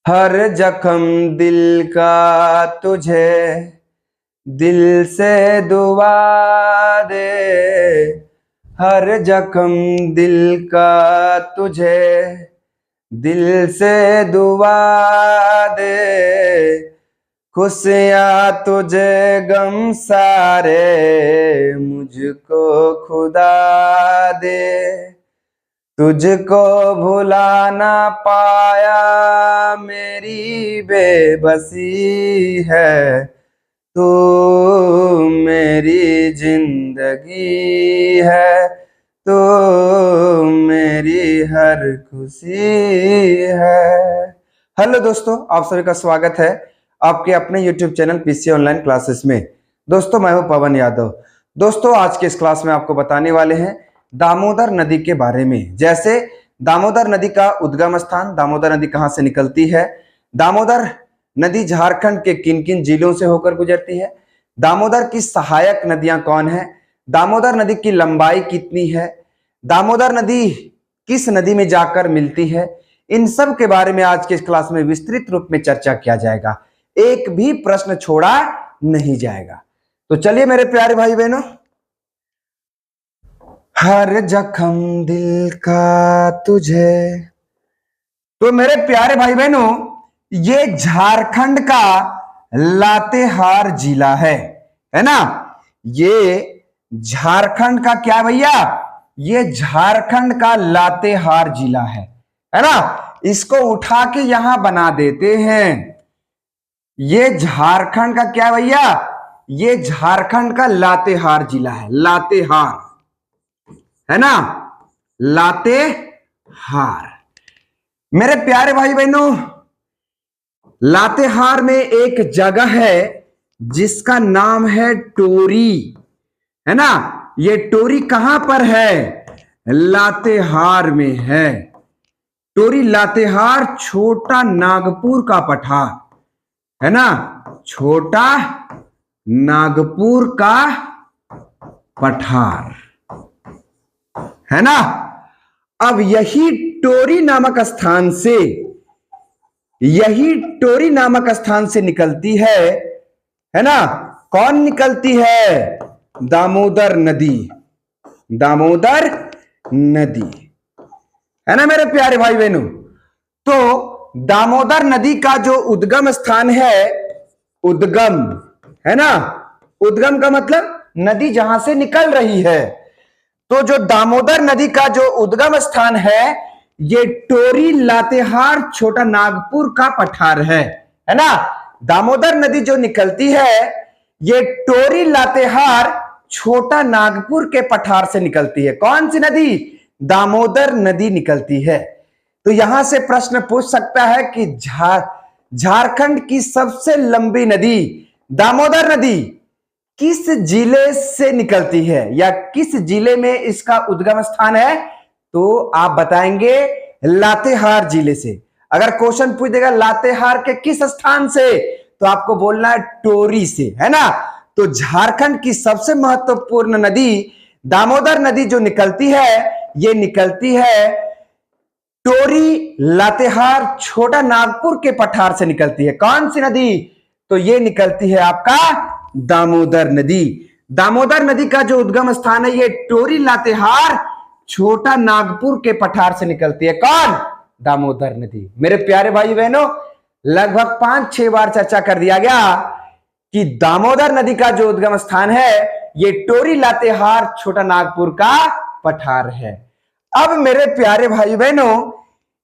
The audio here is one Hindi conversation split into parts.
हर जख्म दिल का तुझे दिल से दुआ दे। हर जख्म दिल का तुझे दिल से दुआ दे। खुशियाँ तुझे गम सारे मुझको खुदा दे। तुझको भुला ना पाया मेरी बेबसी है। तू मेरी जिंदगी है, तू मेरी हर खुशी है। हेलो दोस्तों, आप सभी का स्वागत है आपके अपने YouTube channel PC online classes में। दोस्तों मैं हूं पवन यादव। दोस्तों आज के इस क्लास में आपको बताने वाले हैं दामोदर नदी के बारे में। जैसे दामोदर नदी का उद्गम स्थान, दामोदर नदी कहां से निकलती है, दामोदर नदी झारखंड के किन किन जिलों से होकर गुजरती है, दामोदर की सहायक नदियां कौन है, दामोदर नदी की लंबाई कितनी है, दामोदर नदी किस नदी में जाकर मिलती है, इन सब के बारे में आज के इस क्लास में विस्तृत रूप में चर्चा किया जाएगा। एक भी प्रश्न छोड़ा नहीं जाएगा। तो चलिए मेरे प्यारे भाई बहनों, हर जख्म दिल का तुझे। तो मेरे प्यारे भाई बहनों, ये झारखंड का लातेहार जिला है ना। ये झारखंड का क्या भैया, ये झारखंड का लातेहार जिला है ना। इसको उठा के यहां बना देते हैं। ये झारखंड का क्या भैया, ये झारखंड का लातेहार जिला है, लातेहार है ना, लातेहार। मेरे प्यारे भाई बहनों, लातेहार में एक जगह है जिसका नाम है टोरी, है ना। ये टोरी कहां पर है, लातेहार में है। टोरी लातेहार छोटा नागपुर का पठार है ना, छोटा नागपुर का पठार है ना। अब यही टोरी नामक स्थान से, यही टोरी नामक स्थान से निकलती है ना, कौन निकलती है, दामोदर नदी, दामोदर नदी है ना मेरे प्यारे भाई बहनों। तो दामोदर नदी का जो उद्गम स्थान है, उद्गम है ना, उद्गम का मतलब नदी जहां से निकल रही है। तो जो दामोदर नदी का जो उद्गम स्थान है, ये टोरी लातेहार छोटा नागपुर का पठार है ना। दामोदर नदी जो निकलती है, ये टोरी लातेहार छोटा नागपुर के पठार से निकलती है। कौन सी नदी, दामोदर नदी निकलती है। तो यहां से प्रश्न पूछ सकता है कि झारखंड की सबसे लंबी नदी दामोदर नदी किस जिले से निकलती है, या किस जिले में इसका उद्गम स्थान है। तो आप बताएंगे लातेहार जिले से। अगर क्वेश्चन पूछ देगा लातेहार के किस स्थान से, तो आपको बोलना है टोरी से, है ना। तो झारखंड की सबसे महत्वपूर्ण नदी दामोदर नदी जो निकलती है, ये निकलती है टोरी लातेहार छोटा नागपुर के पठार से निकलती है। कौन सी नदी, तो ये निकलती है आपका दामोदर नदी। दामोदर नदी का जो उद्गम स्थान है, ये टोरी लातेहार छोटा नागपुर के पठार से निकलती है। कौन, दामोदर नदी। मेरे प्यारे भाई बहनों, लगभग 5-6 बार चर्चा कर दिया गया कि दामोदर नदी का जो उद्गम स्थान है, ये टोरी लातेहार छोटा नागपुर का पठार है। अब मेरे प्यारे भाई बहनों,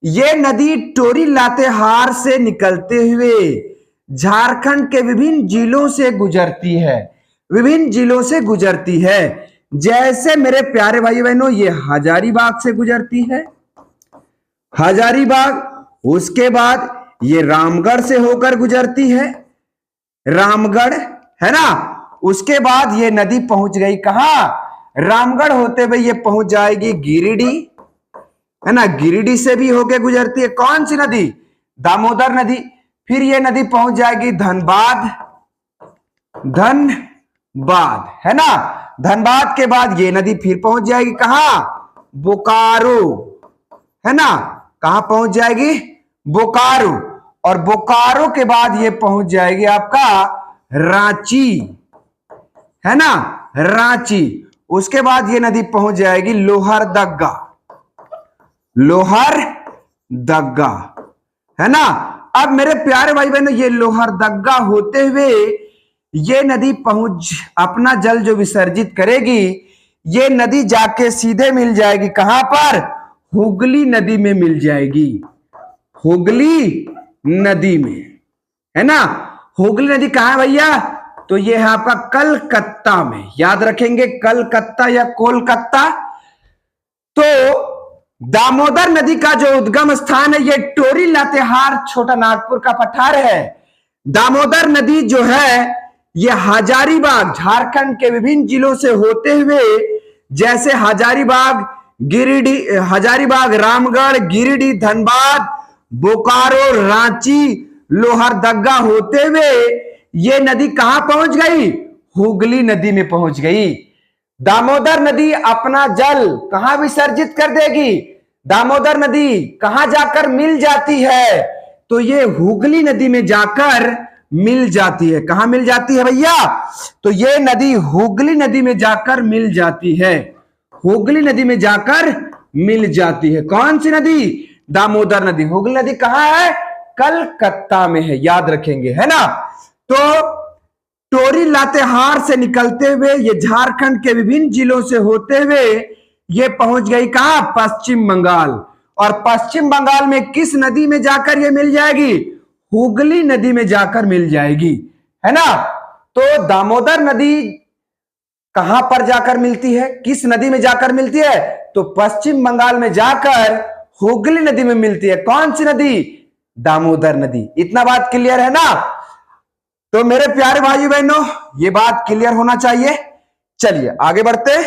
ये नदी टोरी लातेहार से निकलते हुए झारखंड के विभिन्न जिलों से गुजरती है, विभिन्न जिलों से गुजरती है। जैसे मेरे प्यारे भाई बहनों, ये हजारीबाग से गुजरती है, हजारीबाग, उसके बाद ये रामगढ़ से होकर गुजरती है, रामगढ़ है ना। उसके बाद ये नदी पहुंच गई कहां, रामगढ़ होते हुए ये पहुंच जाएगी गिरिडीह है ना, गिरिडीह से भी होके गुजरती है। कौन सी नदी, दामोदर नदी। फिर ये नदी पहुंच जाएगी धनबाद, धनबाद है ना। धनबाद के बाद ये नदी फिर पहुंच जाएगी कहां, बोकारो है ना। कहां पहुंच जाएगी, बोकारो। और बोकारो के बाद ये पहुंच जाएगी आपका रांची, है ना, रांची। उसके बाद ये नदी पहुंच जाएगी लोहरदगा, लोहरदगा, है ना। अब मेरे प्यारे भाई बहनों, ये लोहरदगा होते हुए ये नदी पहुंच अपना जल जो विसर्जित करेगी, ये नदी जाके सीधे मिल जाएगी कहां पर, हुगली नदी में मिल जाएगी, हुगली नदी में, है ना। हुगली नदी कहां है भैया, तो ये है आपका कलकत्ता में, याद रखेंगे, कलकत्ता या कोलकाता। तो दामोदर नदी का जो उद्गम स्थान है ये टोरी लातेहार छोटा नागपुर का पठार है। दामोदर नदी जो है ये हजारीबाग झारखंड के विभिन्न जिलों से होते हुए, जैसे हजारीबाग, गिरिडीह, हजारीबाग, रामगढ़, गिरिडीह, धनबाद, बोकारो, रांची, लोहरदगा होते हुए ये नदी कहां पहुंच गई, हुगली नदी में पहुंच गई। दामोदर नदी अपना जल कहां विसर्जित कर देगी, दामोदर नदी कहां जाकर मिल जाती है, तो ये हुगली नदी में जाकर मिल जाती है। कहां मिल जाती है भैया, तो ये नदी हुगली नदी में जाकर मिल जाती है, हुगली नदी में जाकर मिल जाती है। कौन सी नदी, दामोदर नदी। हुगली नदी कहां है, कलकत्ता में है, याद रखेंगे, है ना। तो टोरी लातेहार से निकलते हुए ये झारखंड के विभिन्न जिलों से होते हुए ये पहुंच गई कहां, पश्चिम बंगाल। और पश्चिम बंगाल में किस नदी में जाकर ये मिल जाएगी, हुगली नदी में जाकर मिल जाएगी, है ना। तो दामोदर नदी कहां पर जाकर मिलती है, किस नदी में जाकर मिलती है, तो पश्चिम बंगाल में जाकर हुगली नदी में मिलती है। कौन सी नदी, दामोदर नदी। इतना बात क्लियर है ना। तो मेरे प्यारे भाई बहनों, ये बात क्लियर होना चाहिए। चलिए आगे बढ़ते हैं।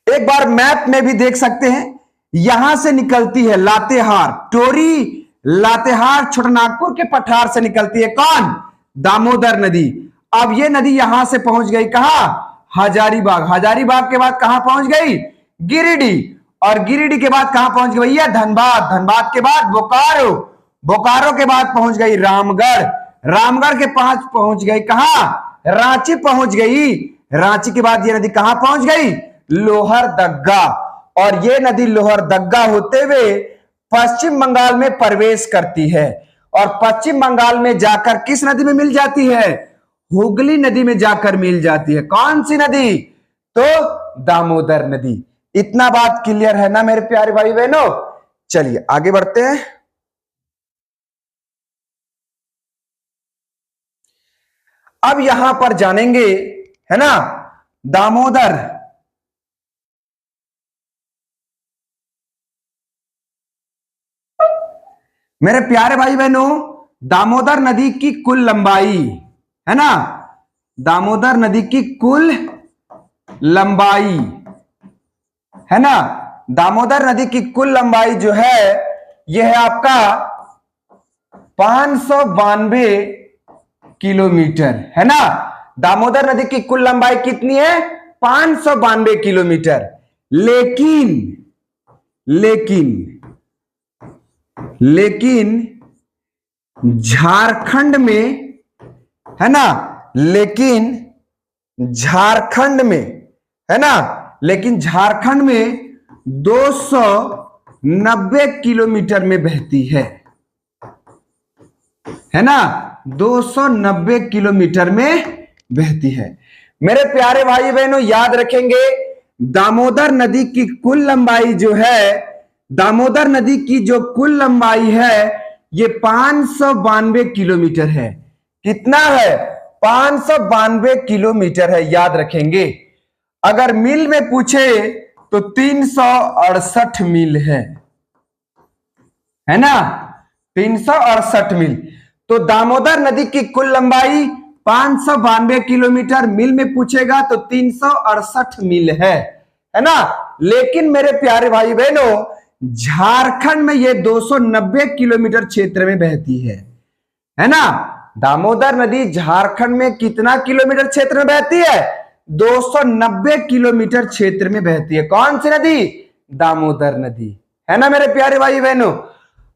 एक बार मैप में भी देख सकते हैं, यहां से निकलती है लातेहार, टोरी लातेहार छोटानागपुर के पठार से निकलती है कौन, दामोदर नदी। अब ये नदी यहां से पहुंच गई कहां, हजारीबाग, हजारीबाग के बाद कहां पहुंच गई, गिरिडीह, और गिरिडीह के बाद कहां पहुंच गई भैया, धनबाद, धनबाद के बाद बोकारो, बोकारो के बाद पहुंच गई रामगढ़, रामगढ़ के पास पहुंच गई कहां, रांची पहुंच गई, रांची के बाद ये नदी कहां पहुंच गई, लोहरदगा। और ये नदी लोहरदगा होते हुए पश्चिम बंगाल में प्रवेश करती है, और पश्चिम बंगाल में जाकर किस नदी में मिल जाती है, हुगली नदी में जाकर मिल जाती है। कौन सी नदी, तो दामोदर नदी। इतना बात क्लियर है ना मेरे प्यारे भाई बहनों। चलिए आगे बढ़ते हैं। अब यहां पर जानेंगे, है ना, दामोदर, मेरे प्यारे भाई बहनों, दामोदर नदी की कुल लंबाई, है ना, दामोदर नदी की कुल लंबाई, है ना, दामोदर नदी की कुल लंबाई जो है यह है आपका 592 किलोमीटर, है ना। दामोदर नदी की कुल लंबाई कितनी है, 592 किलोमीटर। लेकिन लेकिन लेकिन झारखंड में, है ना, लेकिन झारखंड में, है ना, लेकिन झारखंड में 290 किलोमीटर में बहती है ना, 290 किलोमीटर में बहती है। मेरे प्यारे भाई बहनों याद रखेंगे, दामोदर नदी की कुल लंबाई जो है, दामोदर नदी की जो कुल लंबाई है ये 592 किलोमीटर है। कितना है, 592 किलोमीटर है, याद रखेंगे। अगर मील में पूछे तो 368 मील है ना, 368 मील। तो दामोदर नदी की कुल लंबाई 592 किलोमीटर, मील में पूछेगा तो 368 मील है ना। लेकिन मेरे प्यारे भाई बहनों, झारखंड में ये 290 किलोमीटर क्षेत्र में बहती है ना। दामोदर नदी झारखंड में कितना किलोमीटर क्षेत्र में बहती है, 290 किलोमीटर क्षेत्र में बहती है। कौन सी नदी, दामोदर नदी, है ना मेरे प्यारे भाई बहनों।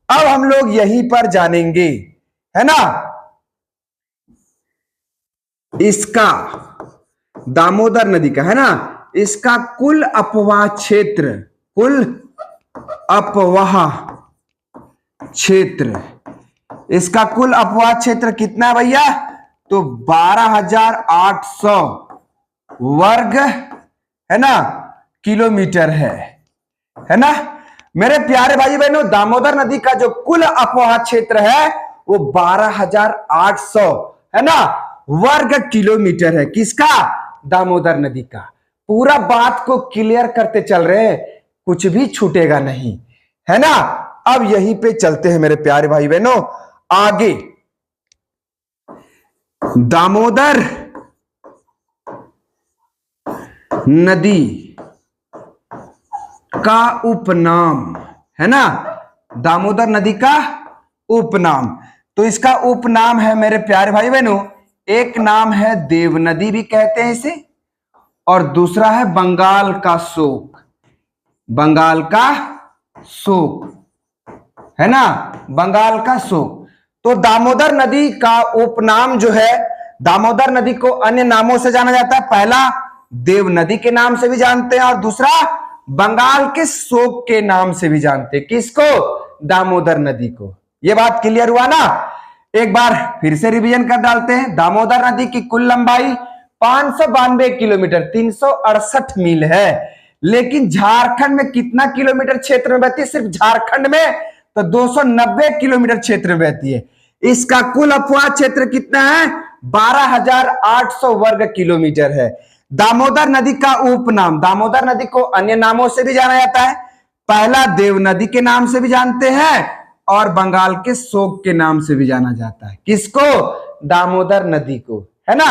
अब हम लोग यहीं पर जानेंगे, है ना, इसका दामोदर नदी का, है ना, इसका कुल अपवाह क्षेत्र, कुल अपवाह क्षेत्र, इसका कुल अपवाह क्षेत्र कितना है भैया? तो 12,800 वर्ग, है ना, किलोमीटर है ना। मेरे प्यारे भाई बहनों, दामोदर नदी का जो कुल अपवाह क्षेत्र है वो 12,800, है ना, वर्ग किलोमीटर है। किसका? दामोदर नदी का। पूरा बात को क्लियर करते चल रहे हैं, कुछ भी छूटेगा नहीं, है ना। अब यहीं पे चलते हैं मेरे प्यारे भाई बहनों आगे। दामोदर नदी का उपनाम, है ना, दामोदर नदी का उपनाम। तो इसका उपनाम है मेरे प्यारे भाई बहनों, एक नाम है देव नदी भी कहते हैं इसे, और दूसरा है बंगाल का शोक, बंगाल का शोक, है ना, बंगाल का शोक। तो दामोदर नदी का उपनाम जो है, दामोदर नदी को अन्य नामों से जाना जाता है। पहला देव नदी के नाम से भी जानते हैं, और दूसरा बंगाल के शोक के नाम से भी जानते हैं। किसको? दामोदर नदी को। यह बात क्लियर हुआ ना। एक बार फिर से रिवीजन कर डालते हैं। दामोदर नदी की कुल लंबाई 592 किलोमीटर 368 मील है, लेकिन झारखंड में कितना किलोमीटर क्षेत्र में बहती है? सिर्फ झारखंड में तो 290 किलोमीटर क्षेत्र में बहती है। इसका कुल अपवाह क्षेत्र कितना है? 12,800 वर्ग किलोमीटर है। दामोदर नदी का उपनाम, दामोदर नदी को अन्य नामों से भी जाना जाता है। पहला देव नदी के नाम से भी जानते हैं, और बंगाल के शोक के नाम से भी जाना जाता है। किसको? दामोदर नदी को, है ना।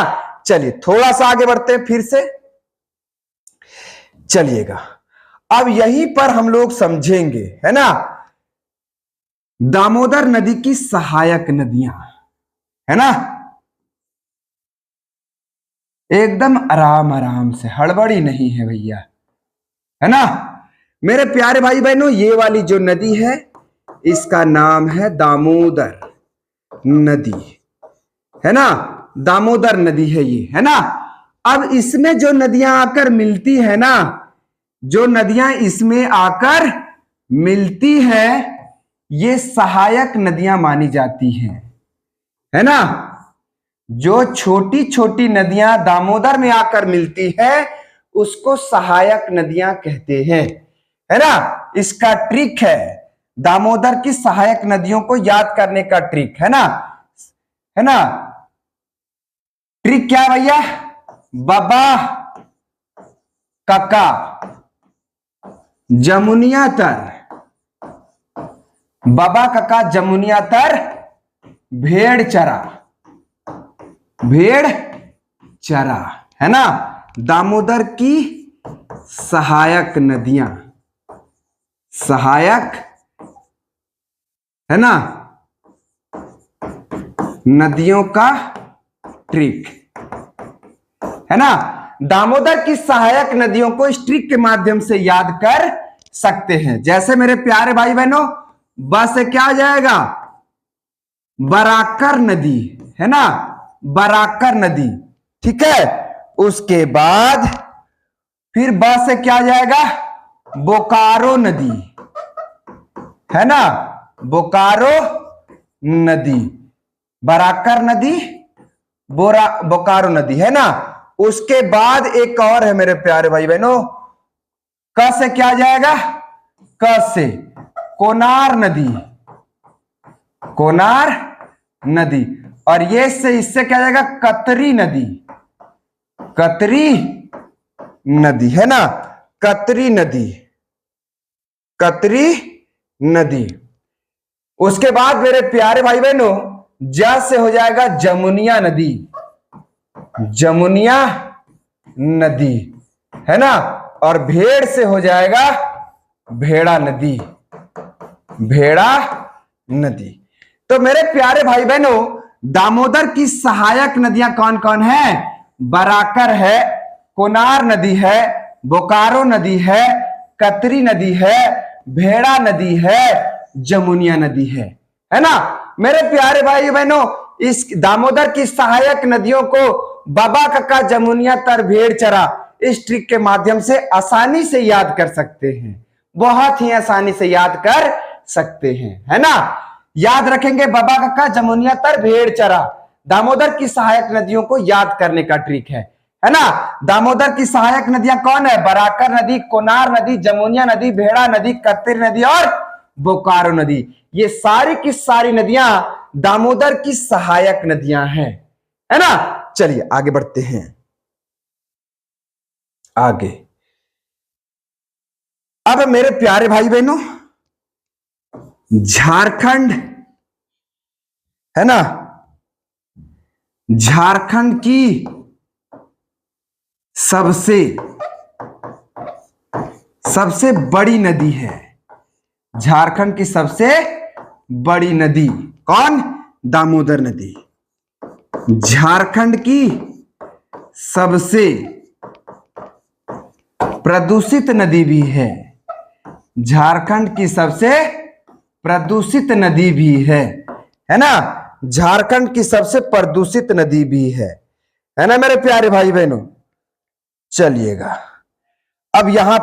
चलिए थोड़ा सा आगे बढ़ते हैं फिर से, चलिएगा। अब यहीं पर हम लोग समझेंगे, है ना, दामोदर नदी की सहायक नदियां, है ना, एकदम आराम आराम से, हड़बड़ी नहीं है भैया, है ना। मेरे प्यारे भाई बहनों, ये वाली जो नदी है इसका नाम है दामोदर नदी, है ना, दामोदर नदी है ये, है ना। अब इसमें जो नदियां आकर मिलती है ना, जो नदियां इसमें आकर मिलती है, ये सहायक नदियां मानी जाती हैं, है ना। जो छोटी छोटी नदियां दामोदर में आकर मिलती है उसको सहायक नदियां कहते हैं, है ना। इसका ट्रिक है, दामोदर की सहायक नदियों को याद करने का ट्रिक, है ना, है ना। ट्रिक क्या है भैया? बाबा काका जमुनिया तर, बाबा काका जमुनिया तर, भेड़ चरा, भेड़ चरा, है ना। दामोदर की सहायक नदियां, सहायक, है ना, नदियों का ट्रिक, है ना। दामोदर की सहायक नदियों को इस ट्रिक के माध्यम से याद कर सकते हैं। जैसे मेरे प्यारे भाई बहनों, बस से क्या आ जाएगा? बराकर नदी, है ना, बराकर नदी, ठीक है। उसके बाद फिर बस से क्या आ जाएगा? बोकारो नदी, है ना, बोकारो नदी, बराकर नदी, बोकारो नदी, है ना। उसके बाद एक और है मेरे प्यारे भाई बहनों, क से क्या आ जाएगा? क से कोनार नदी, कोनार नदी, और ये से इससे क्या जाएगा? कतरी नदी, कतरी नदी, है ना, कतरी नदी, कतरी नदी। उसके बाद मेरे प्यारे भाई बहनों, ज से हो जाएगा जमुनिया नदी, जमुनिया नदी, है ना, और भेड़ से हो जाएगा भेड़ा नदी, भेड़ा नदी। तो मेरे प्यारे भाई बहनों, दामोदर की सहायक नदियां कौन कौन है? बराकर है, कोनार नदी है, बोकारो नदी है, कतरी नदी है, भेड़ा नदी है, जमुनिया नदी है ना। मेरे प्यारे भाई बहनों, इस दामोदर की सहायक नदियों को बाबा कक्का जमुनिया तर भेड़ चरा इस ट्रिक के माध्यम से आसानी से याद कर सकते हैं, बहुत ही आसानी से याद कर सकते हैं, है ना। याद रखेंगे बाबा कक्का जमुनिया तर भेड़ चरा, दामोदर की सहायक नदियों को याद करने का ट्रिक है ना। दामोदर की सहायक नदियां कौन है? बराकर नदी, कोनार नदी, जमुनिया नदी, भेड़ा नदी, कत्तिर नदी और बोकारो नदी। ये सारी की सारी नदियां दामोदर की सहायक नदियां हैं, है ना। चलिए आगे बढ़ते हैं। आगे अब मेरे प्यारे भाई बहनों, झारखंड है ना, झारखंड की सबसे बड़ी नदी है। झारखंड की सबसे बड़ी नदी कौन? दामोदर नदी। झारखंड की सबसे प्रदूषित नदी भी है। झारखंड की सबसे प्रदूषित नदी भी है ना। झारखंड की सबसे प्रदूषित नदी भी है ना मेरे प्यारे भाई बहनों। चलिएगा अब यहां